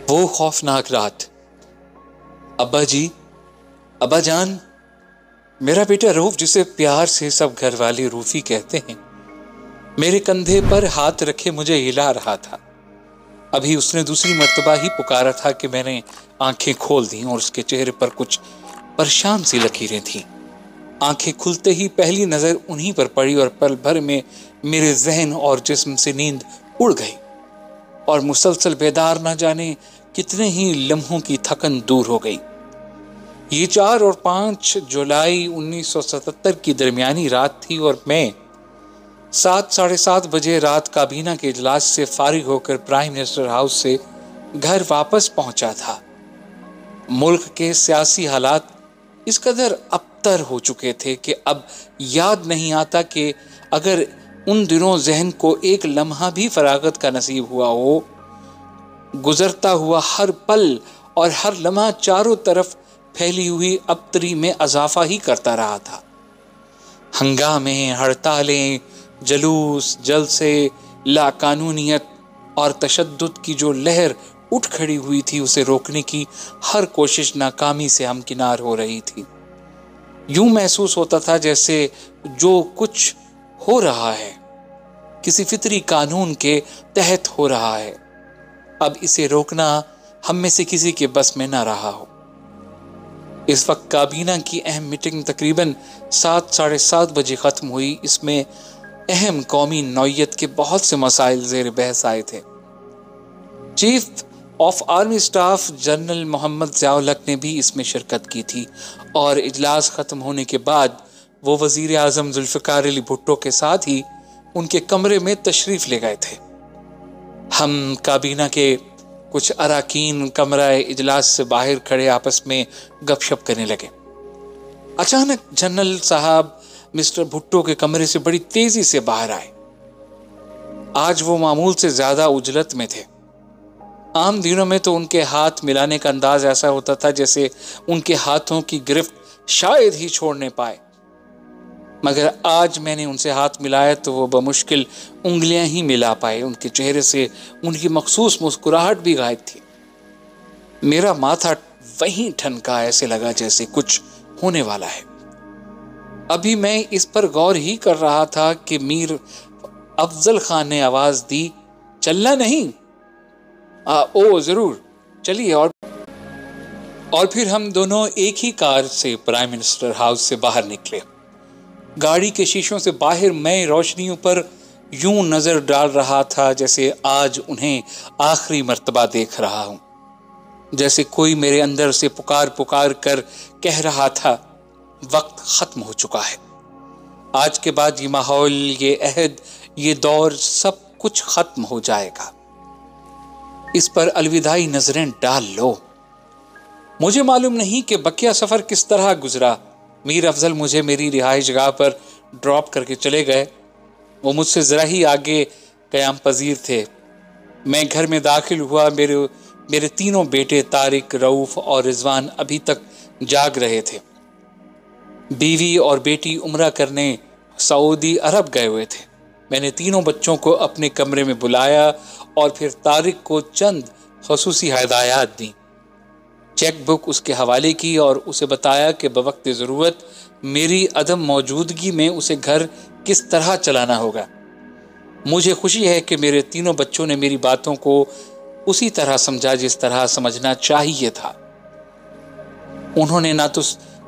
وہ خوفناک رات۔ ابا جی، ابا جان، میرا بیٹا روف، جسے پیار سے سب گھر والے روفی کہتے ہیں، میرے کندھے پر ہاتھ رکھے مجھے ہلا رہا تھا۔ ابھی اس نے دوسری مرتبہ ہی پکارا تھا کہ میں نے آنکھیں کھول دیں اور اس کے چہرے پر کچھ پریشان سی لکیریں تھیں۔ آنکھیں کھلتے ہی پہلی نظر انہی پر پڑی اور پل بھر میں میرے ذہن اور جسم سے نیند اڑ گئی اور مسلسل بیدار نہ جانے کتنے ہی لمحوں کی تھکن دور ہو گئی۔ یہ 4 اور 5 جولائی 1977 کی درمیانی رات تھی اور میں 7 ساڑھے 7 بجے رات کابینہ کے اجلاس سے فارغ ہو کر پرائم منسٹر ہاؤس سے گھر واپس پہنچا تھا۔ ملک کے سیاسی حالات اس قدر ابتر ہو چکے تھے کہ اب یاد نہیں آتا کہ اگر ان دنوں ذہن کو ایک لمحہ بھی فراغت کا نصیب ہوا ہو، گزرتا ہوا ہر پل اور ہر لمحہ چاروں طرف پھیلی ہوئی ابتری میں اضافہ ہی کرتا رہا تھا۔ ہنگامے، ہڑتالیں، جلوس، جلسے، لاقانونیت اور تشدد کی جو لہر اٹھ کھڑی ہوئی تھی، اسے روکنے کی ہر کوشش ناکامی سے ہمکنار ہو رہی تھی۔ یوں محسوس ہوتا تھا جیسے جو کچھ ہو رہا ہے کسی فطری قانون کے تحت ہو رہا ہے، اب اسے روکنا ہم میں سے کسی کے بس میں نہ رہا ہو۔ اس وقت کابینہ کی اہم میٹنگ تقریباً 7 ساڑھے 7 بجے ختم ہوئی۔ اس میں اہم قومی نوعیت کے بہت سے مسائل زیر بحث آئے تھے۔ Chief of army staff general Muhammad Zia ul Haq نے بھی اس میں شرکت کی تھی اور اجلاس ختم ہونے کے بعد وہ وزیر اعظم ذوالفقار علی بھٹو کے ساتھ ہی ان کے کمرے میں تشریف لے گئے تھے۔ ہم کابینہ کے کچھ اراکین کمرہ اجلاس سے باہر کھڑے آپس میں گپ شپ کرنے لگے۔ اچانک جنرل صاحب مسٹر بھٹو کے کمرے سے بڑی تیزی سے باہر آئے۔ آج وہ معمول سے زیادہ عجلت میں تھے۔ عام دنوں میں تو ان کے ہاتھ ملانے کا انداز ایسا ہوتا تھا جیسے ان کے ہاتھوں کی گرفت شاید ہی چھوڑنے پائے، مگر آج میں نے ان سے ہاتھ ملایا تو وہ بمشکل انگلیاں ہی ملا پائے۔ ان کے چہرے سے ان کی مخصوص مسکراہٹ بھی غائب تھی۔ میرا ماتھا وہیں ٹھنکا، ایسے لگا جیسے کچھ ہونے والا ہے۔ ابھی میں اس پر غور ہی کر رہا تھا کہ میر افضل خان نے آواز دی، چلنا نہیں؟ او ضرور، چلیے۔ اور پھر ہم دونوں ایک ہی کار سے پرائم منسٹر ہاؤس سے باہر نکلے۔ گاڑی کے شیشوں سے باہر میں روشنیوں پر یوں نظر ڈال رہا تھا جیسے آج انہیں آخری مرتبہ دیکھ رہا ہوں، جیسے کوئی میرے اندر سے پکار پکار کر کہہ رہا تھا، وقت ختم ہو چکا ہے، آج کے بعد یہ ماحول، یہ عہد، یہ دور، سب کچھ ختم ہو جائے گا، اس پر الوداعی نظریں ڈال لو۔ مجھے معلوم نہیں کہ بقیہ سفر کس طرح گزرا۔ میر افضل مجھے میری رہائش گاہ پر ڈراپ کر کے چلے گئے۔ وہ مجھ سے ذرا ہی آگے قیام پذیر تھے۔ میں گھر میں داخل ہوا۔ میرے تینوں بیٹے طارق، رؤوف اور رضوان ابھی تک جاگ رہے تھے۔ بیوی اور بیٹی عمرہ کرنے سعودی عرب گئے ہوئے تھے۔ میں نے تینوں بچوں کو اپنے کمرے میں بلایا اور پھر طارق کو چند خصوصی ہدایات دیں۔ چیک بک اس کے حوالے کی اور اسے بتایا کہ بوقت ضرورت میری عدم موجودگی میں اسے گھر کس طرح چلانا ہوگا۔ مجھے خوشی ہے کہ میرے تینوں بچوں نے میری باتوں کو اسی طرح سمجھا جس طرح سمجھنا چاہیے تھا۔ انہوں نے نہ تو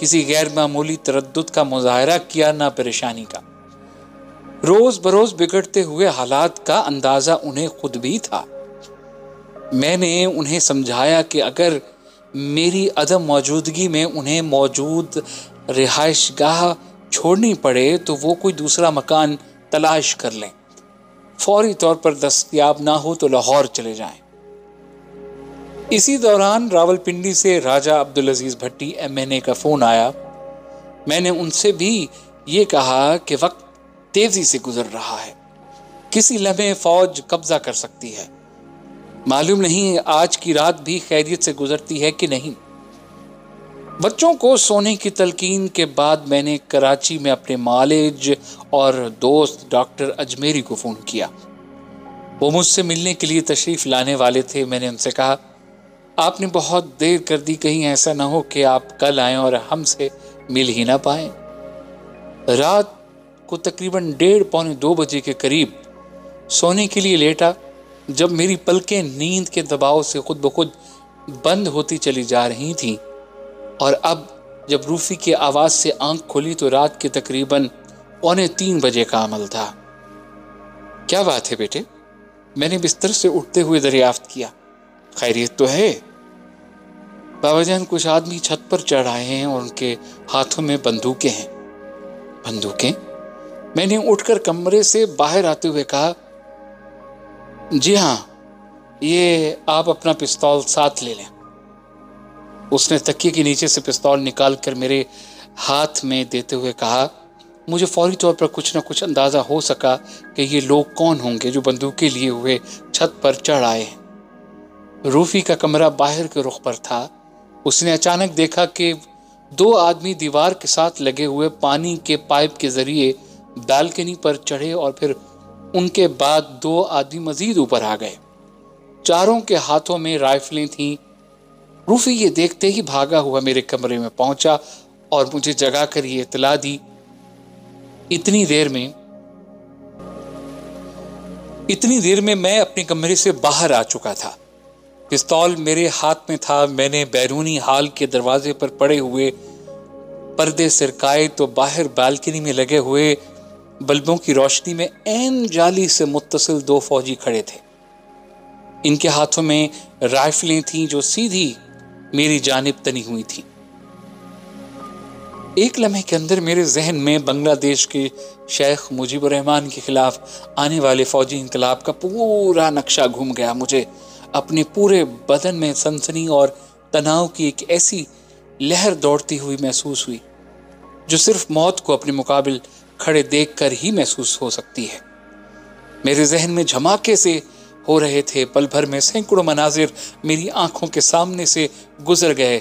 کسی غیر معمولی تردد کا مظاہرہ کیا، نہ پریشانی کا۔ روز بروز بگڑتے ہوئے حالات کا اندازہ انہیں خود بھی تھا۔ میں نے انہیں سمجھایا کہ اگر میری عدم موجودگی میں انہیں موجود رہائش گاہ چھوڑنی پڑے تو وہ کوئی دوسرا مکان تلاش کر لیں، فوری طور پر دستیاب نہ ہو تو لاہور چلے جائیں۔ اسی دوران راولپنڈی سے راجہ عبدالعزیز بھٹی MNA کا فون آیا۔ میں نے ان سے بھی یہ کہا کہ وقت تیزی سے گزر رہا ہے، کسی لمحے فوج قبضہ کر سکتی ہے، معلوم نہیں آج کی رات بھی خیریت سے گزرتی ہے کہ نہیں۔ بچوں کو سونے کی تلقین کے بعد میں نے کراچی میں اپنے معالج اور دوست ڈاکٹر اجمیری کو فون کیا۔ وہ مجھ سے ملنے کے لیے تشریف لانے والے تھے۔ میں نے ان سے کہا آپ نے بہت دیر کر دی، کہیں ایسا نہ ہو کہ آپ کل آئیں اور ہم سے مل ہی نہ پائیں۔ رات کو تقریباً 1:30-2 بجے کے قریب سونے کے لیے لیٹا، جب میری پلکیں نیند کے دباؤ سے خود بخود بند ہوتی چلی جا رہی تھیں، اور اب جب روفی کی آواز سے آنکھ کھلی تو رات کے تقریباً 2:45 بجے کا عمل تھا۔ کیا بات ہے بیٹے؟ میں نے بستر سے اٹھتے ہوئے دریافت کیا۔ خیریت تو ہے بابا جان، کچھ آدمی چھت پر چڑھ آئے ہیں اور ان کے ہاتھوں میں بندوقیں ہیں۔ بندوقیں؟ میں نے اٹھ کر کمرے سے باہر آتے ہوئے کہا، جی ہاں، یہ آپ اپنا پستول ساتھ لے لیں۔ اس نے تکیے کے نیچے سے پستول نکال کر میرے ہاتھ میں دیتے ہوئے کہا، مجھے فوری طور پر کچھ نہ کچھ اندازہ ہو سکا کہ یہ لوگ کون ہوں گے جو بندوقیں لیے ہوئے چھت پر چڑھ آئے ہیں۔ روفی کا کمرہ باہر کے رخ پر تھا۔ اس نے اچانک دیکھا کہ 2 آدمی دیوار کے ساتھ لگے ہوئے پانی کے پائپ کے ذریعے بالکنی پر چڑھے، اور پھر ان کے بعد 2 آدمی مزید اوپر آ گئے۔ چاروں کے ہاتھوں میں رائفلیں تھیں۔ روفی یہ دیکھتے ہی بھاگا ہوا میرے کمرے میں پہنچا اور مجھے جگا کر یہ اطلاع دی۔ اتنی دیر میں میں اپنے کمرے سے باہر آ چکا تھا۔ پستول میرے ہاتھ میں تھا۔ میں نے بیرونی ہال کے دروازے پر پڑے ہوئے پردے سرکائے تو باہر بالکنی میں لگے ہوئے بلبوں کی روشنی میں عین جالی سے متصل 2 فوجی کھڑے تھے۔ ان کے ہاتھوں میں رائفلیں تھیں جو سیدھی میری جانب تنی ہوئی تھیں۔ ایک لمحے کے اندر میرے ذہن میں بنگلہ دیش کے شیخ مجیب الرحمان کے خلاف آنے والے فوجی انقلاب کا پورا نقشہ گھوم گیا۔ مجھے اپنے پورے بدن میں سنسنی اور تناؤ کی ایک ایسی لہر دوڑتی ہوئی محسوس ہوئی جو صرف موت کو اپنے مقابل کھڑے دیکھ کر ہی محسوس ہو سکتی ہے۔ میرے ذہن میں دھماکے سے ہو رہے تھے۔ پل بھر میں سینکڑوں مناظر میری آنکھوں کے سامنے سے گزر گئے۔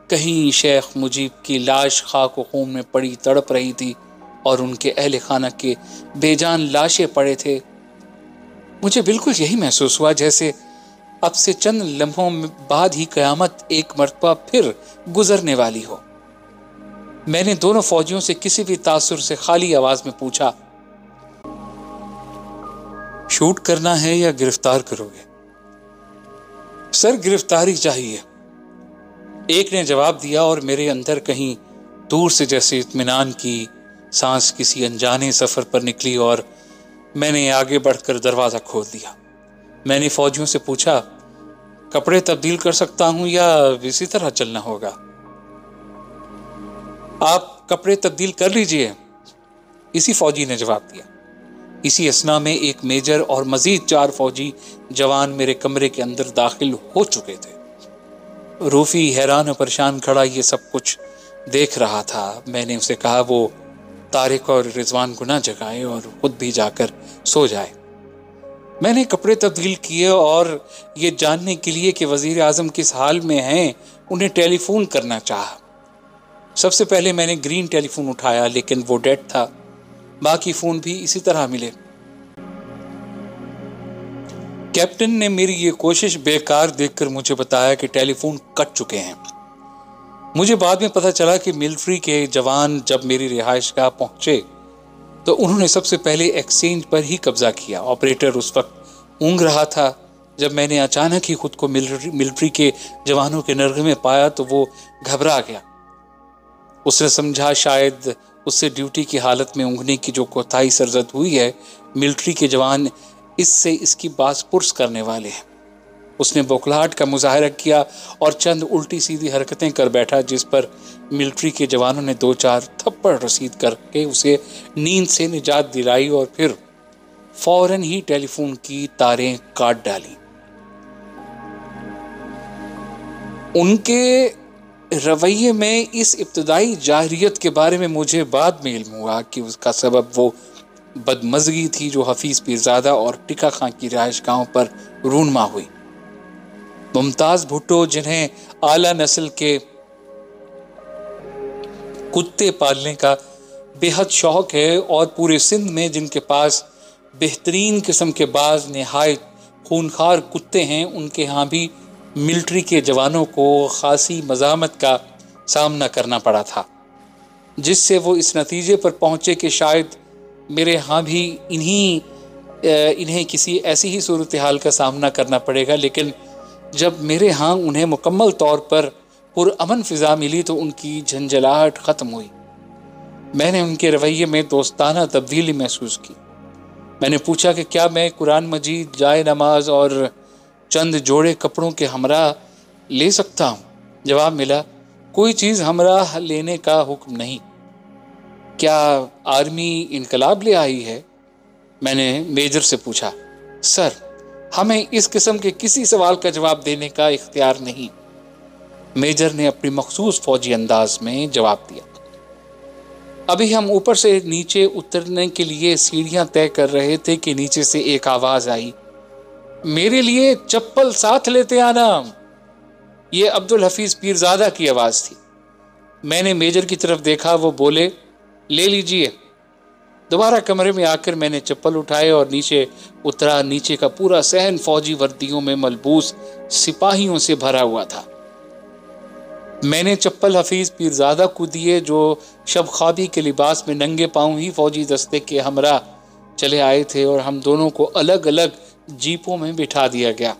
کہیں شیخ مجیب کی لاش خاک و خون میں پڑی تڑپ رہی تھی اور ان کے اہل خانہ کے بے جان لاشیں پڑے تھے۔ مجھے بالکل یہی محسوس ہوا جیسے اب سے چند لمحوں بعد ہی قیامت ایک مرتبہ پھر گزرنے والی ہو۔ میں نے دونوں فوجیوں سے کسی بھی تاثر سے خالی آواز میں پوچھا، شوٹ کرنا ہے یا گرفتار کرو گے؟ سر، گرفتاری چاہیے، ایک نے جواب دیا، اور میرے اندر کہیں دور سے جیسے اطمینان کی سانس کسی انجانے سفر پر نکلی، اور میں نے آگے بڑھ کر دروازہ کھول دیا۔ میں نے فوجیوں سے پوچھا، کپڑے تبدیل کر سکتا ہوں یا اسی طرح چلنا ہوگا؟ آپ کپڑے تبدیل کر لیجئے، اسی فوجی نے جواب دیا۔ اسی اثنا میں ایک میجر اور مزید 4 فوجی جوان میرے کمرے کے اندر داخل ہو چکے تھے۔ روفی حیران و پریشان کھڑا یہ سب کچھ دیکھ رہا تھا۔ میں نے اسے کہا وہ طارق اور رضوان کو نہ جگائے اور خود بھی جا کر سو جائے۔ میں نے کپڑے تبدیل کیے اور یہ جاننے کے لیے کہ وزیر اعظم کس حال میں ہیں انہیں ٹیلی فون کرنا چاہا۔ سب سے پہلے میں نے گرین ٹیلی فون اٹھایا، لیکن وہ ڈیڈ تھا۔ باقی فون بھی اسی طرح ملے۔ کیپٹن نے میری یہ کوشش بیکار دیکھ کر مجھے بتایا کہ ٹیلی فون کٹ چکے ہیں۔ مجھے بعد میں پتا چلا کہ ملٹری کے جوان جب میری رہائش گاہ پہنچے تو انہوں نے سب سے پہلے ایکسچینج پر ہی قبضہ کیا۔ آپریٹر اس وقت اونگ رہا تھا۔ جب میں نے اچانک ہی خود کو ملٹری کے جوانوں کے نرغے میں پایا تو وہ گھبرا گیا۔ اس نے سمجھا شاید اس سے ڈیوٹی کی حالت میں اونگنے کی جو کوتاہی سرزد ہوئی ہے، ملٹری کے جوان اس سے اس کی باز پرس کرنے والے ہیں۔ اس نے بوکھلاہٹ کا مظاہرہ کیا اور چند الٹی سیدھی حرکتیں کر بیٹھا، جس پر ملٹری کے جوانوں نے 2-4 تھپڑ رسید کر کے اسے نیند سے نجات دلائی اور پھر فوراً ہی ٹیلی فون کی تاریں کاٹ ڈالی۔ ان کے رویے میں اس ابتدائی جاہریت کے بارے میں مجھے بعد میں علم ہوا کہ اس کا سبب وہ بدمزگی تھی جو حفیظ پیرزادہ اور ٹکا خان کی رہائش گاہوں پر رونما ہوئی۔ ممتاز بھٹو، جنہیں اعلیٰ نسل کے کتے پالنے کا بے حد شوق ہے اور پورے سندھ میں جن کے پاس بہترین قسم کے بعض نہایت خونخوار کتے ہیں، ان کے ہاں بھی ملٹری کے جوانوں کو خاصی مزاحمت کا سامنا کرنا پڑا تھا، جس سے وہ اس نتیجے پر پہنچے کہ شاید میرے ہاں بھی انہیں کسی ایسی ہی صورتحال کا سامنا کرنا پڑے گا، لیکن جب میرے ہاں انہیں مکمل طور پر پرامن فضا ملی تو ان کی جھنجھلاہٹ ختم ہوئی۔ میں نے ان کے رویے میں دوستانہ تبدیلی محسوس کی۔ میں نے پوچھا کہ کیا میں قرآن مجید، جائے نماز اور چند جوڑے کپڑوں کے ہمراہ لے سکتا ہوں؟ جواب ملا، کوئی چیز ہمراہ لینے کا حکم نہیں۔ کیا آرمی انقلاب لے آئی ہے؟ میں نے میجر سے پوچھا۔ سر، ہمیں اس قسم کے کسی سوال کا جواب دینے کا اختیار نہیں، میجر نے اپنی مخصوص فوجی انداز میں جواب دیا۔ ابھی ہم اوپر سے نیچے اترنے کے لیے سیڑھیاں طے کر رہے تھے کہ نیچے سے ایک آواز آئی، میرے لیے چپل ساتھ لیتے آنا۔ یہ عبدالحفیظ پیرزادہ کی آواز تھی۔ میں نے میجر کی طرف دیکھا، وہ بولے، لے لیجئے۔ دوبارہ کمرے میں آ کر میں نے چپل اٹھائے اور نیچے اترا۔ نیچے کا پورا صحن فوجی وردیوں میں ملبوس سپاہیوں سے بھرا ہوا تھا۔ میں نے چپل حفیظ پیرزادہ کو دیے، جو شب خوابی کے لباس میں ننگے پاؤں ہی فوجی دستے کے ہمراہ چلے آئے تھے، اور ہم دونوں کو الگ الگ جیپوں میں بٹھا دیا گیا۔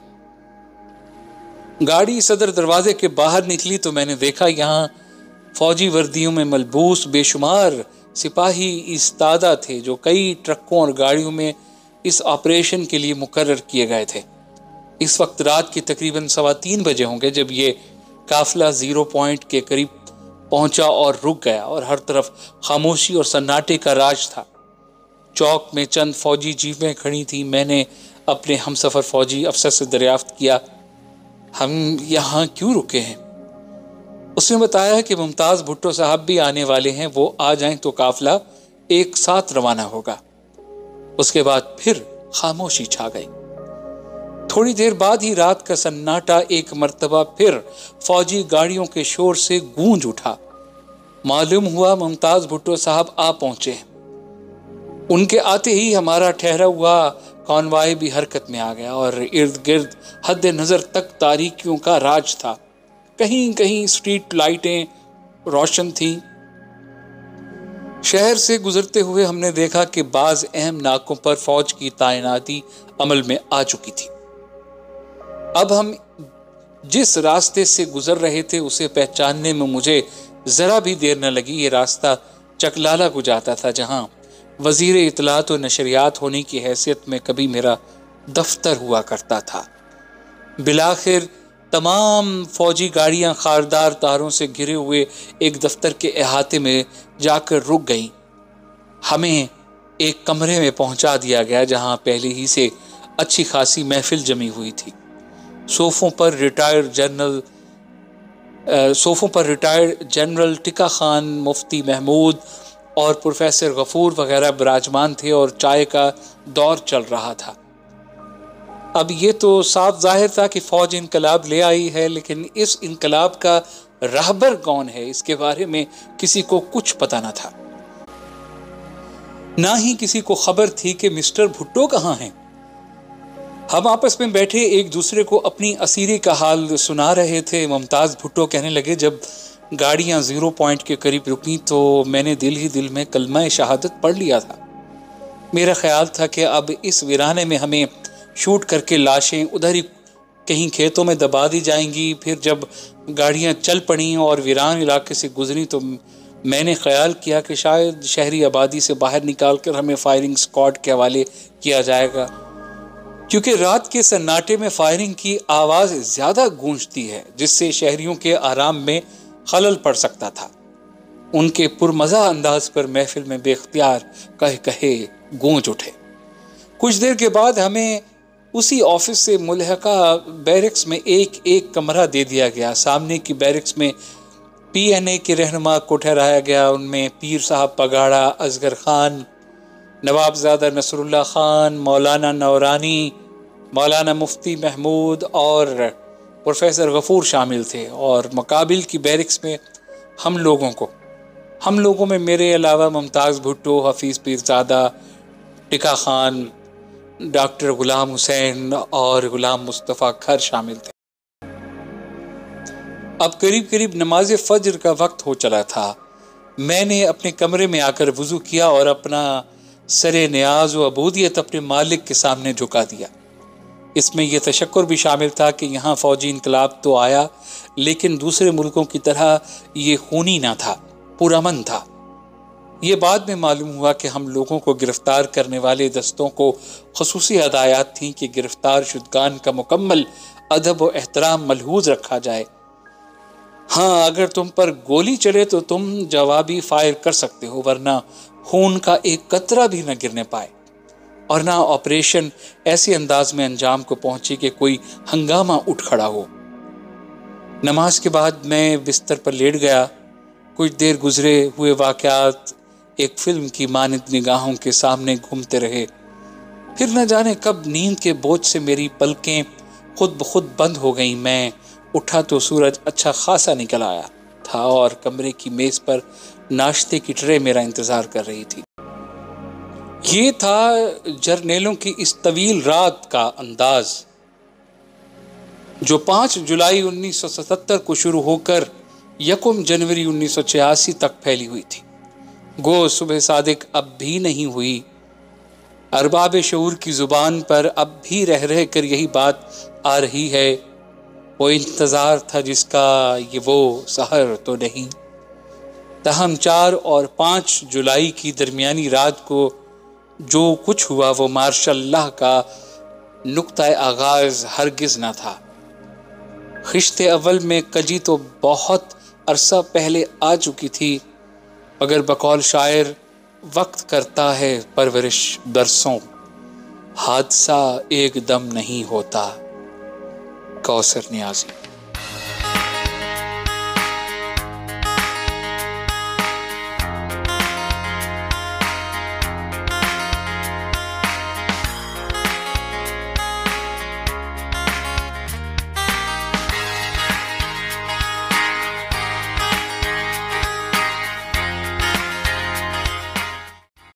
گاڑی صدر دروازے کے باہر نکلی تو میں نے دیکھا یہاں فوجی وردیوں میں ملبوس بے شمار سپاہی ایستادہ تھے، جو کئی ٹرکوں اور گاڑیوں میں اس آپریشن کے لیے مقرر کیے گئے تھے۔ اس وقت رات کے تقریباً 3:15 بجے ہوں گے جب یہ قافلہ 0 پوائنٹ کے قریب پہنچا اور رک گیا، اور ہر طرف خاموشی اور سناٹے کا راج تھا۔ چوک میں چند فوجی جیپیں کھڑی تھیں۔ میں نے اپنے ہمسفر فوجی افسر سے دریافت کیا، ہم یہاں کیوں رکے ہیں؟ اس نے بتایا کہ ممتاز بھٹو صاحب بھی آنے والے ہیں، وہ آ جائیں تو قافلہ ایک ساتھ روانہ ہوگا۔ اس کے بعد پھر خاموشی چھا گئی۔ تھوڑی دیر بعد ہی رات کا سناٹا ایک مرتبہ پھر فوجی گاڑیوں کے شور سے گونج اٹھا۔ معلوم ہوا ممتاز بھٹو صاحب آ پہنچے۔ ان کے آتے ہی ہمارا ٹھہرا ہوا کانوائے بھی حرکت میں آ گیا، اور ارد گرد حد نظر تک تاریکیوں کا راج تھا۔ کہیں کہیں اسٹریٹ لائٹیں روشن تھیں۔ شہر سے گزرتے ہوئے ہم نے دیکھا کہ بعض اہم ناکوں پر فوج کی تعیناتی عمل میں آ چکی تھی۔ اب ہم جس راستے سے گزر رہے تھے اسے پہچاننے میں مجھے ذرا بھی دیر نہ لگی۔ یہ راستہ چکلالہ کو جاتا تھا، جہاں وزیر اطلاعات و نشریات ہونے کی حیثیت میں کبھی میرا دفتر ہوا کرتا تھا۔ بالآخر تمام فوجی گاڑیاں خاردار تاروں سے گھرے ہوئے ایک دفتر کے احاطے میں جا کر رک گئیں۔ ہمیں ایک کمرے میں پہنچا دیا گیا جہاں پہلے ہی سے اچھی خاصی محفل جمی ہوئی تھی۔ صوفوں پر ریٹائرڈ جنرل ٹکا خان، مفتی محمود اور پروفیسر غفور وغیرہ براجمان تھے، اور چائے کا دور چل رہا تھا۔ اب یہ تو صاف ظاہر تھا کہ فوج انقلاب لے آئی ہے، لیکن اس انقلاب کا راہبر کون ہے اس کے بارے میں کسی کو کچھ پتہ نہ تھا۔ نہ ہی کسی کو خبر تھی کہ مسٹر بھٹو کہاں ہیں۔ ہم آپس میں بیٹھے ایک دوسرے کو اپنی اسیری کا حال سنا رہے تھے۔ ممتاز بھٹو کہنے لگے، جب گاڑیاں 0 پوائنٹ کے قریب رکیں تو میں نے دل ہی دل میں کلمہ شہادت پڑھ لیا تھا۔ میرا خیال تھا کہ اب اس ویرانے میں ہمیں شوٹ کر کے لاشیں ادھر ہی کہیں کھیتوں میں دبا دی جائیں گی۔ پھر جب گاڑیاں چل پڑیں اور ویران علاقے سے گزری تو میں نے خیال کیا کہ شاید شہری آبادی سے باہر نکال کر ہمیں فائرنگ اسکواڈ کے حوالے کیا جائے گا، کیونکہ رات کے سناٹے میں فائرنگ کی آواز زیادہ گونجتی ہے، جس سے شہریوں کے آرام میں خلل پڑ سکتا تھا۔ ان کے پرمزہ انداز پر محفل میں بے اختیار کہے گونج اٹھے۔ کچھ دیر کے بعد ہمیں اسی آفس سے ملحقہ بیرکس میں ایک کمرہ دے دیا گیا۔ سامنے کی بیرکس میں PNA کے رہنما کو ٹھہرایا گیا۔ ان میں پیر صاحب پگاڑا اصغر خان، نواب زادہ نصر اللہ خان، مولانا نورانی، مولانا مفتی محمود اور پروفیسر غفور شامل تھے، اور مقابل کی بیرکس میں ہم لوگوں میں میرے علاوہ ممتاز بھٹو، حفیظ پیرزادہ، ٹکا خان، ڈاکٹر غلام حسین اور غلام مصطفیٰ کھر شامل تھے۔ اب قریب قریب نماز فجر کا وقت ہو چلا تھا۔ میں نے اپنے کمرے میں آ کر وضو کیا اور اپنا سر نیاز و عبودیت اپنے مالک کے سامنے جھکا دیا۔ اس میں یہ تشکر بھی شامل تھا کہ یہاں فوجی انقلاب تو آیا، لیکن دوسرے ملکوں کی طرح یہ خونی نہ تھا، پرامن تھا۔ یہ بعد میں معلوم ہوا کہ ہم لوگوں کو گرفتار کرنے والے دستوں کو خصوصی ہدایات تھیں کہ گرفتار شدگان کا مکمل ادب و احترام ملحوظ رکھا جائے۔ ہاں، اگر تم پر گولی چلے تو تم جوابی فائر کر سکتے ہو، ورنہ خون کا ایک قطرہ بھی نہ گرنے پائے، اور نہ آپریشن ایسے انداز میں انجام کو پہنچے کہ کوئی ہنگامہ اٹھ کھڑا ہو۔ نماز کے بعد میں بستر پر لیٹ گیا۔ کچھ دیر گزرے ہوئے واقعات ایک فلم کی مانند نگاہوں کے سامنے گھومتے رہے۔ پھر نہ جانے کب نیند کے بوجھ سے میری پلکیں خود بخود بند ہو گئیں۔ میں اٹھا تو سورج اچھا خاصا نکل آیا تھا اور کمرے کی میز پر ناشتے کی ٹرے میرا انتظار کر رہی تھی۔ یہ تھا جرنیلوں کی اس طویل رات کا انداز جو 5 جولائی 1977 کو شروع ہو کر 1 جنوری 1986 تک پھیلی ہوئی تھی۔ گو صبح صادق اب بھی نہیں ہوئی۔ ارباب شعور کی زبان پر اب بھی رہ رہ کر یہی بات آ رہی ہے، وہ انتظار تھا جس کا یہ وہ سحر تو نہیں۔ تاہم 4 اور 5 جولائی کی درمیانی رات کو جو کچھ ہوا وہ ماشاء اللہ کا نقطہ آغاز ہرگز نہ تھا۔ خشت اول میں کجی تو بہت عرصہ پہلے آ چکی تھی، مگر بقول شاعر وقت کرتا ہے پرورش برسوں، حادثہ ایک دم نہیں ہوتا۔ کوثر نیازی۔